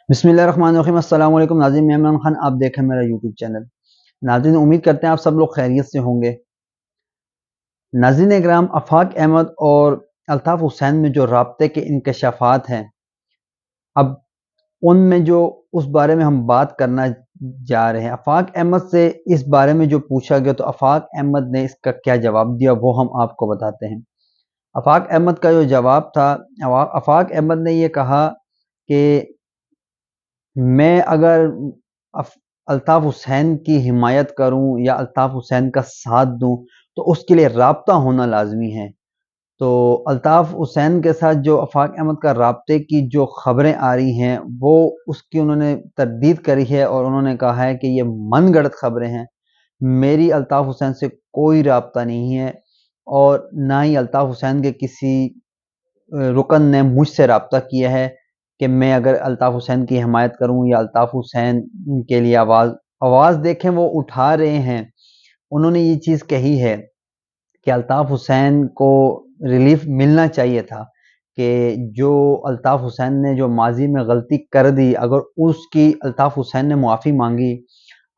बिस्मिल्लाहिर्रहमानिर्रहीम। अस्सलाम वालेकुम नाज़रीन, मैं इमरान खान, आप देखें मेरा यूट्यूब चैनल। नाज़रीन, उम्मीद करते हैं आप सब लोग खैरियत से होंगे। नाज़रीन इकराम, आफाक अहमद और अल्ताफ़ हुसैन में जो राब्ते के इंकशाफात हैं, अब उनमें जो उस बारे में हम बात करना जा रहे हैं। आफाक अहमद से इस बारे में जो पूछा गया तो आफाक अहमद ने इसका क्या जवाब दिया वो हम आपको बताते हैं। आफाक अहमद का जो जवाब था, आफाक अहमद ने ये कहा कि मैं अगर अल्ताफ़ हुसैन की हिमायत करूं या अल्ताफ़ हुसैन का साथ दूं तो उसके लिए राब्ता होना लाजमी है। तो अल्ताफ़ हुसैन के साथ जो आफाक अहमद का राब्ते की जो खबरें आ रही हैं वो उसकी उन्होंने तरदीद करी है और उन्होंने कहा है कि ये मनगढ़ंत खबरें हैं। मेरी अल्ताफ़ हुसैन से कोई राब्ता नहीं है और ना ही अल्ताफ़ हुसैन के किसी रुकन ने मुझसे राब्ता किया है कि मैं अगर अल्ताफ़ हुसैन की हिमायत करूं या अल्ताफ़ हुसैन के लिए आवाज़ देखें वो उठा रहे हैं। उन्होंने ये चीज़ कही है कि अल्ताफ़ हुसैन को रिलीफ मिलना चाहिए था कि जो अल्ताफ़ हुसैन ने जो माजी में गलती कर दी अगर उसकी अल्ताफ़ हुसैन ने मुआफ़ी मांगी।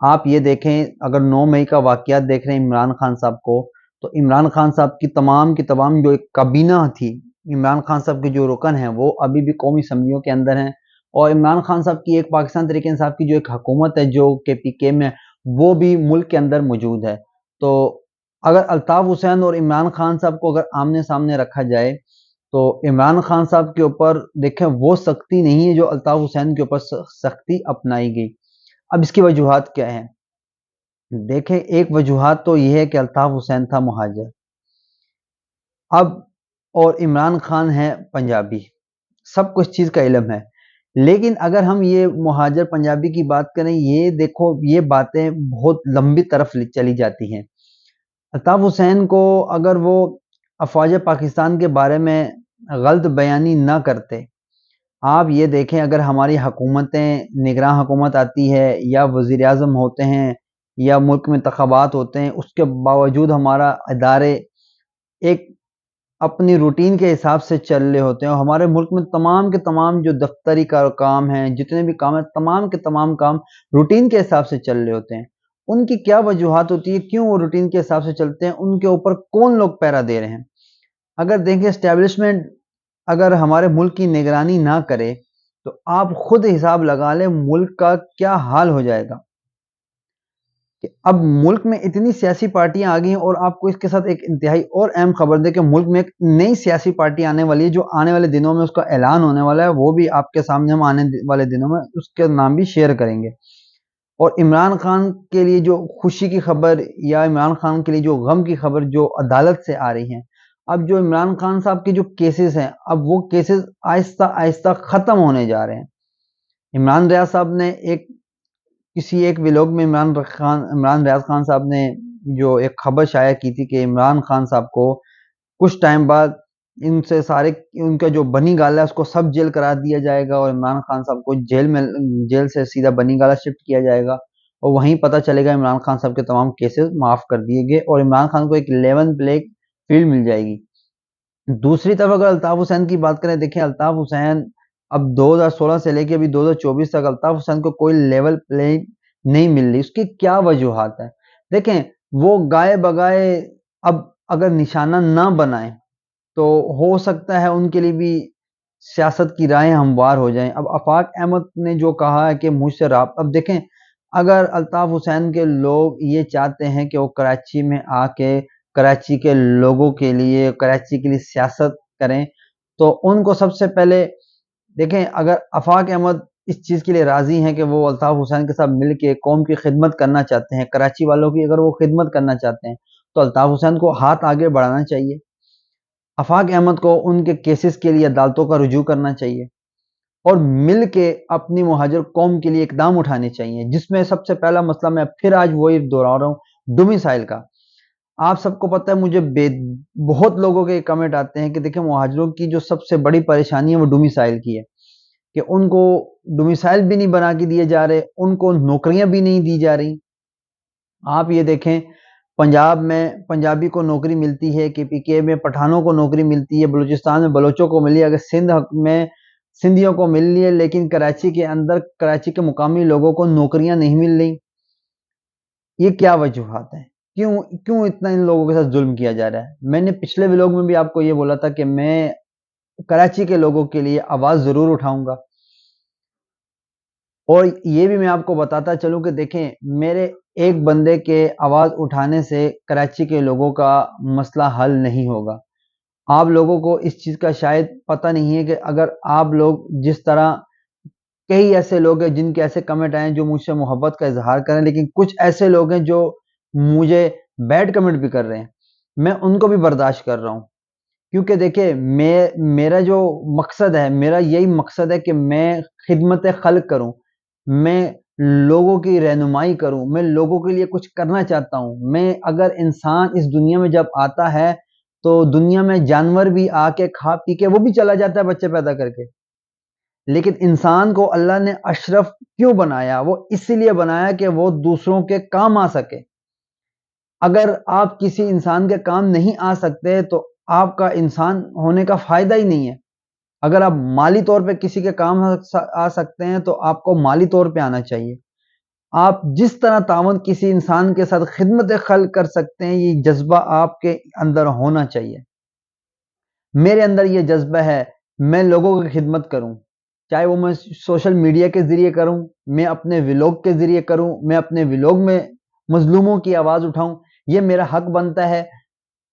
आप ये देखें, अगर 9 मई का वाक़यात देख रहे हैं इमरान खान साहब को, तो इमरान खान साहब की तमाम जो एक काबीना थी, इमरान खान साहब के जो रुकन हैं वो अभी भी कौमी असम्बलियों के अंदर हैं और इमरान खान साहब की एक पाकिस्तान तहरीक इंसाफ की जो एक हुकूमत है जो KPK में, वो भी मुल्क के अंदर मौजूद है। तो अगर अल्ताफ़ हुसैन और इमरान खान साहब को अगर आमने सामने रखा जाए तो इमरान खान साहब के ऊपर देखें वो सख्ती नहीं है जो अल्ताफ़ हुसैन के ऊपर सख्ती अपनाई गई। अब इसकी वजूहात क्या है? देखें, एक वजूहात तो यह है कि अल्ताफ़ हुसैन था मुहाजिर, अब और इमरान खान है पंजाबी, सबको इस चीज़ का इल्म है। लेकिन अगर हम ये मुहाजिर पंजाबी की बात करें, ये देखो ये बातें बहुत लंबी तरफ चली जाती हैं। अल्ताफ़ हुसैन को अगर वो अफ़वाज पाकिस्तान के बारे में गलत बयानी ना करते, आप ये देखें अगर हमारी हुकूमतें निगरान हुकूमत आती है या वज़ीर आज़म होते हैं या मुल्क में इंतख़ाबात होते हैं, उसके बावजूद हमारा इदारे एक अपनी रूटीन के हिसाब से चल रहे होते हैं और हमारे मुल्क में तमाम के तमाम जो दफ्तरी का काम हैं, जितने भी काम हैं, तमाम के तमाम काम रूटीन के हिसाब से चल रहे होते हैं। उनकी क्या वजूहात होती है, क्यों वो रूटीन के हिसाब से चलते हैं, उनके ऊपर कौन लोग पहरा दे रहे हैं? अगर देखें एस्टेब्लिशमेंट अगर हमारे मुल्क की निगरानी ना करे तो आप खुद हिसाब लगा लें मुल्क का क्या हाल हो जाएगा। कि अब मुल्क में इतनी सियासी पार्टियां आ गई हैं और आपको इसके साथ एक इंतहाई और अहम खबर दे कि मुल्क में एक नई सियासी पार्टी आने वाली है जो आने वाले दिनों में उसका ऐलान होने वाला है, वो भी आपके सामने हम आने वाले दिनों में उसके नाम भी शेयर करेंगे। और इमरान खान के लिए जो खुशी की खबर या इमरान खान के लिए जो गम की खबर जो अदालत से आ रही है, अब जो इमरान खान साहब के जो केसेस हैं अब वो केसेस आहिस्ता आहिस्ता ख़त्म होने जा रहे हैं। इमरान रियाज साहब ने एक किसी एक व्लॉग में इमरान रियाज खान साहब ने जो एक खबर शाया की थी कि इमरान खान साहब को कुछ टाइम बाद इनसे सारे उनका जो बनी गाला है उसको सब जेल करा दिया जाएगा और इमरान खान साहब को जेल से सीधा बनी गाला शिफ्ट किया जाएगा और वहीं पता चलेगा इमरान खान साहब के तमाम केसेस माफ़ कर दिए गए और इमरान खान को एक 11 प्ले फील्ड मिल जाएगी। दूसरी तरफ अगर अल्ताफ़ हुसैन की बात करें, देखिए अल्ताफ़ हुसैन अब 2016 से लेके अभी 2024 तक अल्ताफ़ हुसैन को कोई लेवल प्लेइंग नहीं मिल रही। उसकी क्या वजूहात है? देखें, वो गाए बगाए अब अगर निशाना ना बनाएं तो हो सकता है उनके लिए भी सियासत की राहें हमवार हो जाएं। अब आफाक अहमद ने जो कहा है कि मुझसे अब देखें, अगर अल्ताफ़ हुसैन के लोग ये चाहते हैं कि वो कराची में आके कराची के लोगों के लिए, कराची के लिए सियासत करें, तो उनको सबसे पहले देखें, अगर आफाक अहमद इस चीज़ के लिए राज़ी हैं कि वो अल्ताफ़ हुसैन के साथ मिल के कौम की खिदमत करना चाहते हैं, कराची वालों की अगर वो खिदमत करना चाहते हैं, तो अल्ताफ़ हुसैन को हाथ आगे बढ़ाना चाहिए। आफाक अहमद को उनके केसेस के लिए अदालतों का रुजू करना चाहिए और मिल के अपनी मुहाजिर कौम के लिए इकदाम उठाने चाहिए, जिसमें सबसे पहला मसला मैं फिर आज वही दोहरा रहा हूँ, डोमिसाइल का। आप सबको पता है, मुझे बहुत लोगों के कमेंट आते हैं कि देखिए मुहाजिरों की जो सबसे बड़ी परेशानी है वो डोमिसाइल की है कि उनको डोमिसाइल भी नहीं बना के दिए जा रहे, उनको नौकरियां भी नहीं दी जा रही। आप ये देखें, पंजाब में पंजाबी को नौकरी मिलती है, KPK में पठानों को नौकरी मिलती है, बलूचिस्तान में बलोचों को मिली, अगर सिंध में سندھیوں کو مل رہی ہے، لیکن کراچی کے اندر کراچی کے مقامی لوگوں کو نوکریاں نہیں مل رہی. یہ کیا وجوہات ہیں؟ کیوں اتنا ان لوگوں کے ساتھ ظلم کیا جا رہا ہے؟ میں نے پچھلے ولاگ میں بھی آپ کو یہ بولا تھا کہ میں کراچی کے لوگوں کے لیے آواز ضرور اٹھاؤں گا، اور یہ بھی میں آپ کو بتاتا چلوں کہ دیکھیں، میرے ایک بندے کے آواز اٹھانے سے کراچی کے لوگوں کا مسئلہ حل نہیں ہوگا. آپ لوگوں کو اس چیز کا شاید پتہ نہیں ہے کہ اگر آپ لوگ جس طرح، کئی ایسے لوگ ہیں جن کے ایسے کمنٹ آئے ہیں جو مجھ سے محبت کا اظہار کریں، لیکن کچھ ایسے لوگ ہیں جو مجھے بیڈ کمنٹ بھی کر رہے ہیں. میں ان کو بھی برداشت کر رہا ہوں، کیونکہ دیکھیں میرا جو مقصد ہے، میرا یہی مقصد ہے کہ میں خدمت خلق کروں، میں لوگوں کی رہنمائی کروں، میں لوگوں کے لیے کچھ کرنا چاہتا ہوں. میں اگر انسان اس دنیا میں جب آتا ہے تو دنیا میں جانور بھی آ کے کھا پی کے وہ بھی چلا جاتا ہے بچے پیدا کر کے، لیکن انسان کو اللہ نے اشرف کیوں بنایا؟ وہ اس لیے بنایا کہ وہ دوسروں کے کام آ سکے. اگر آپ کسی انسان کے کام نہیں آ سکتے تو آپ کا انسان ہونے کا فائدہ ہی نہیں ہے. اگر آپ مالی طور پہ کسی کے کام آ سکتے ہیں تو آپ کو مالی طور پہ آنا چاہیے. آپ جس طرح تعاون کسی انسان کے ساتھ خدمت خلق کر سکتے ہیں، یہ جذبہ آپ کے اندر ہونا چاہیے. میرے اندر یہ جذبہ ہے، میں لوگوں کی خدمت کروں، چاہے وہ میں سوشل میڈیا کے ذریعے کروں، میں اپنے ولاگ کے ذریعے کروں، میں اپنے ولاگ میں مظلوموں کی آواز اٹھاؤں. یہ میرا حق بنتا ہے.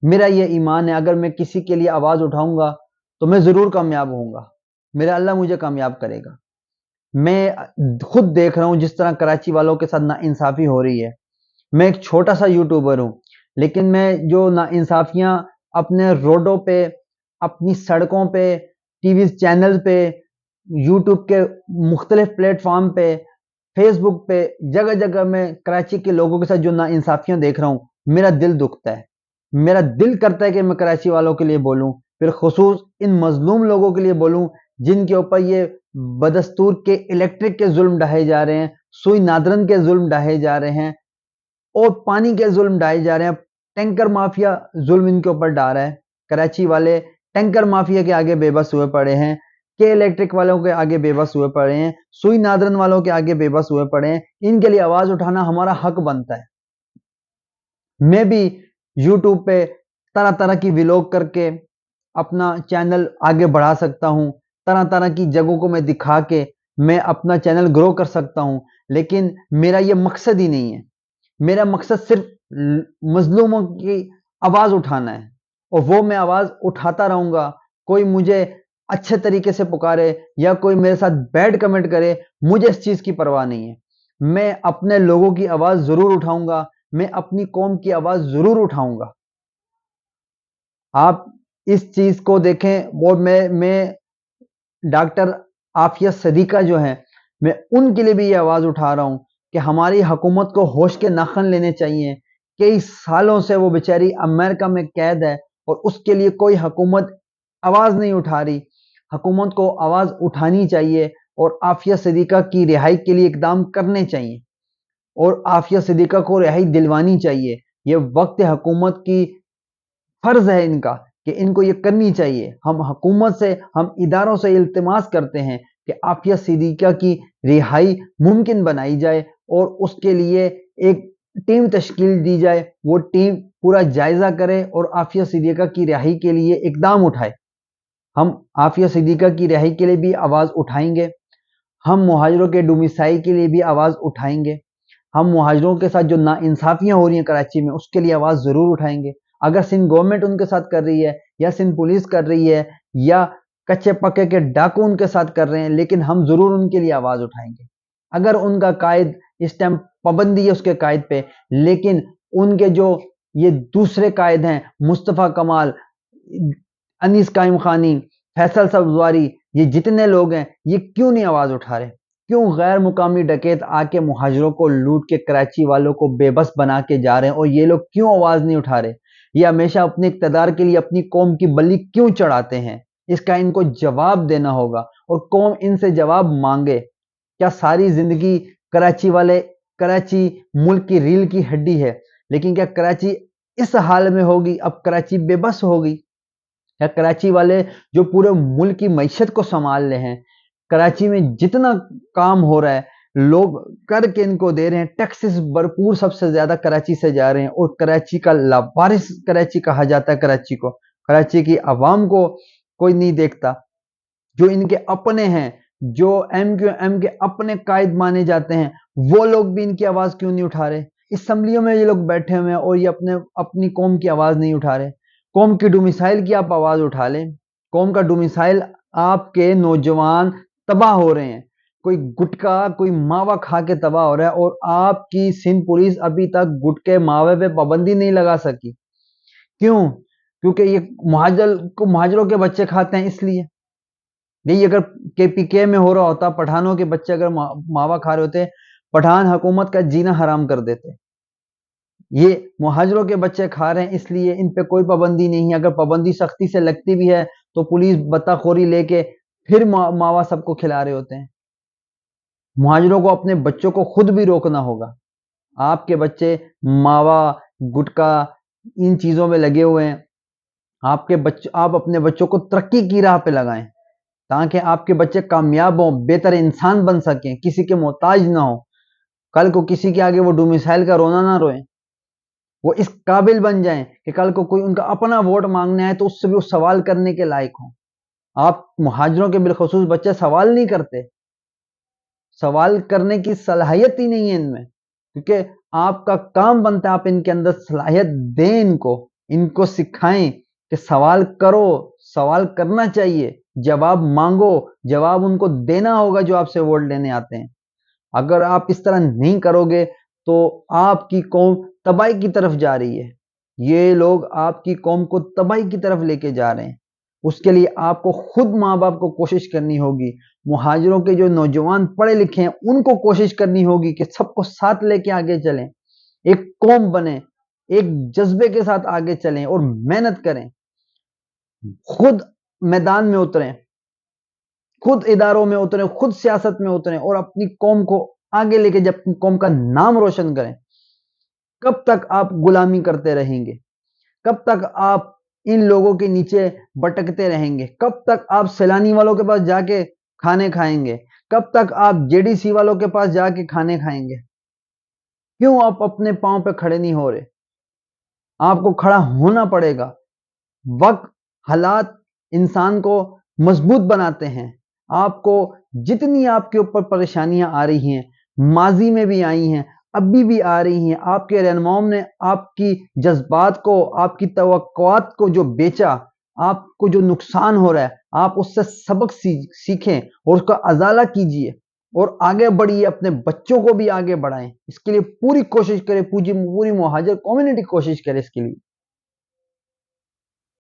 میرا یہ ایمان ہے، اگر میں کسی کے لیے آواز اٹھاؤں گا تو میں ضرور کامیاب ہوں گا. میرا اللہ مجھے کامیاب کرے گا. میں خود دیکھ رہا ہوں جس طرح کراچی والوں کے ساتھ ناانصافی ہو رہی ہے. میں ایک چھوٹا سا یوٹیوبر ہوں، لیکن میں جو ناانصافیاں اپنے روڈوں پہ، اپنی سڑکوں پہ، ٹی وی چینل پہ، یوٹیوب کے مختلف پلیٹ فارم پہ، فیس بک پہ، جگہ جگہ میں کراچی کے لوگوں کے ساتھ جو ناانصافیاں دیکھ رہا ہوں، میرا دل دکھتا ہے. میرا دل کرتا ہے کہ میں کراچی والوں کے لیے بولوں، پھر خصوص ان مظلوم لوگوں کے لیے بولوں جن کے اوپر یہ بدستور کے الیکٹرک کے ظلم ڈھائے جا رہے ہیں، سوئی نادرن کے ظلم ڈھائے جا رہے ہیں، اور پانی کے ظلم ڈھائے جا رہے ہیں. ٹینکر مافیا ظلم ان کے اوپر ڈھا رہا ہے. کراچی والے ٹینکر مافیا کے آگے بے بس ہوئے پڑے ہیں، کے الیکٹرک والوں کے آگے بے بس ہوئے پڑے ہیں، سوئی نادرن والوں کے آگے بے بس ہوئے پڑے ہیں. ان کے لیے آواز اٹھانا ہمارا حق بنتا ہے. میں بھی یوٹیوب پہ طرح طرح کی ولاگ کر کے اپنا چینل آگے بڑھا سکتا ہوں، طرح طرح کی جگہوں کو میں دکھا کے میں اپنا چینل گرو کر سکتا ہوں، لیکن میرا یہ مقصد ہی نہیں ہے. میرا مقصد صرف مظلوموں کی آواز اٹھانا ہے، اور وہ میں آواز اٹھاتا رہوں گا. کوئی مجھے اچھے طریقے سے پکارے یا کوئی میرے ساتھ بیڈ کمنٹ کرے، مجھے اس چیز کی پرواہ نہیں ہے. میں اپنے لوگوں کی آواز ضرور اٹھاؤں گا، میں اپنی قوم کی آواز ضرور اٹھاؤں گا. آپ اس چیز کو دیکھیں، اور میں ڈاکٹر عافیہ صدیقہ جو ہیں، میں ان کے لیے بھی یہ آواز اٹھا رہا ہوں کہ ہماری حکومت کو ہوش کے ناخن لینے چاہیے. کئی سالوں سے وہ بیچاری امریکہ میں قید ہے اور اس کے لیے کوئی حکومت آواز نہیں اٹھا رہی. حکومت کو آواز اٹھانی چاہیے اور عافیہ صدیقہ کی رہائی کے لیے اقدام کرنے چاہیے، اور عافیہ صدیقہ کو رہائی دلوانی چاہیے. یہ وقت حکومت کی فرض ہے ان کا کہ ان کو یہ کرنی چاہیے. ہم حکومت سے، ہم اداروں سے التماس کرتے ہیں کہ عافیہ صدیقہ کی رہائی ممکن بنائی جائے اور اس کے لیے ایک ٹیم تشکیل دی جائے. وہ ٹیم پورا جائزہ کرے اور عافیہ صدیقہ کی رہائی کے لیے اقدام اٹھائے. ہم عافیہ صدیقہ کی رہائی کے لیے بھی آواز اٹھائیں گے. ہم مہاجروں کے ڈومیسائل کے لیے بھی آواز اٹھائیں گے. ہم مہاجروں کے ساتھ جو ناانصافیاں ہو رہی ہیں کراچی میں، اس کے لیے آواز ضرور اٹھائیں گے. اگر سندھ گورنمنٹ ان کے ساتھ کر رہی ہے، یا سندھ پولیس کر رہی ہے، یا کچے پکے کے ڈاکو ان کے ساتھ کر رہے ہیں، لیکن ہم ضرور ان کے لیے آواز اٹھائیں گے. اگر ان کا قائد اس ٹائم پابندی ہے اس کے قائد پہ، لیکن ان کے جو یہ دوسرے قائد ہیں، مصطفیٰ کمال، انیس قائم خانی، فیصل سبزواری، یہ جتنے لوگ ہیں، یہ کیوں نہیں آواز اٹھا رہے؟ کیوں غیر مقامی ڈکیت آ کے مہاجروں کو لوٹ کے کراچی والوں کو بے بس بنا کے جا رہے ہیں، اور یہ لوگ کیوں آواز نہیں اٹھا رہے؟ یہ ہمیشہ اپنے اقتدار کے لیے اپنی قوم کی بلی کیوں چڑھاتے ہیں؟ اس کا ان کو جواب دینا ہوگا، اور قوم ان سے جواب مانگے. کیا ساری زندگی کراچی والے، کراچی ملک کی ریل کی ہڈی ہے، لیکن کیا کراچی اس حال میں ہوگی؟ اب کراچی بے بس ہوگی. کیا کراچی والے جو پورے ملک کی معیشت کو سنبھال رہے ہیں، कराची में जितना काम हो रहा है लोग करके इनको दे रहे हैं, टैक्सेस भरपूर सबसे ज्यादा कराची से जा रहे हैं, और कराची का लावारिस कराची कहा जाता है कराची को। कराची की आवाम को कोई नहीं देखता। जो इनके अपने हैं, जो MQM के अपने कायद माने जाते हैं, वो लोग भी इनकी आवाज क्यों नहीं उठा रहे? असम्बलियों में ये लोग बैठे हुए हैं और ये अपनी कौम की आवाज नहीं उठा रहे। कौम की डोमिसाइल की आप आवाज उठा लें। कौम का डोमिसाइल, आपके नौजवान तबाह हो रहे हैं, कोई गुटखा कोई मावा खा के तबाह हो रहा है, और आपकी सिंध पुलिस अभी तक गुटके मावे पे पाबंदी नहीं लगा सकी। क्यों? क्योंकि ये मुहाजिरों के बच्चे खाते हैं, इसलिए। यही अगर KPK में हो रहा होता, पठानों के बच्चे अगर मावा खा रहे होते, पठान हुकूमत का जीना हराम कर देते। ये मुहाजिरों के बच्चे खा रहे हैं, इसलिए इन पे कोई पाबंदी नहीं है। अगर पाबंदी सख्ती से लगती भी है तो पुलिस बत्ताखोरी लेके फिर मावा सबको खिला रहे होते हैं। मुहाजिरों को अपने बच्चों को खुद भी रोकना होगा। आपके बच्चे मावा, गुटखा, इन चीजों में लगे हुए हैं। आप अपने बच्चों को तरक्की की राह पे लगाएं, ताकि आपके बच्चे कामयाब हों, बेहतर इंसान बन सकें, किसी के मोहताज ना हो। कल को किसी के आगे वो डोमिसाइल का रोना ना रोए। वो इस काबिल बन जाएं कि कल को कोई उनका अपना वोट मांगने आए तो उससे भी वो सवाल करने के लायक हों। आप मुहाजिरों के बिलखसूस बच्चे सवाल नहीं करते, सवाल करने की सलाहियत ही नहीं है इनमें, क्योंकि आपका काम बनता है आप इनके अंदर सलाहियत दें, इनको सिखाएं कि सवाल करो, सवाल करना चाहिए, जवाब मांगो, जवाब उनको देना होगा जो आपसे वोट लेने आते हैं। अगर आप इस तरह नहीं करोगे तो आपकी कौम तबाही की तरफ जा रही है। ये लोग आपकी कौम को तबाही की तरफ लेके जा रहे हैं। उसके लिए आपको खुद माँ बाप को कोशिश करनी होगी। मुहाजिरों के जो नौजवान पढ़े लिखे हैं उनको कोशिश करनी होगी कि सबको साथ लेके आगे चलें, एक कौम बने, एक जज्बे के साथ आगे चलें और मेहनत करें। खुद मैदान में उतरें, खुद इदारों में उतरें, खुद सियासत में उतरें और अपनी कौम को आगे लेके जब कौम का नाम रोशन करें। कब तक आप गुलामी करते रहेंगे? कब तक आप इन लोगों के नीचे भटकते रहेंगे? कब तक आप सैलानी वालों के पास जाके खाने खाएंगे? कब तक आप JDC वालों के पास जाके खाने खाएंगे? क्यों आप अपने पांव पे खड़े नहीं हो रहे? आपको खड़ा होना पड़ेगा। वक्त, हालात इंसान को मजबूत बनाते हैं। आपको जितनी आपके ऊपर परेशानियां आ रही हैं, माजी में भी आई हैं, अभी भी आ रही हैं, आपके रहनुमाओं ने आपकी जज्बात को, आपकी तवक्कुआत को जो बेचा, आपको जो नुकसान हो रहा है, आप उससे सबक सीखें और उसका अजाला कीजिए और आगे बढ़िए, अपने बच्चों को भी आगे बढ़ाएं। इसके लिए पूरी कोशिश करें, पूरी मुहाजिर कम्युनिटी कोशिश करे इसके लिए।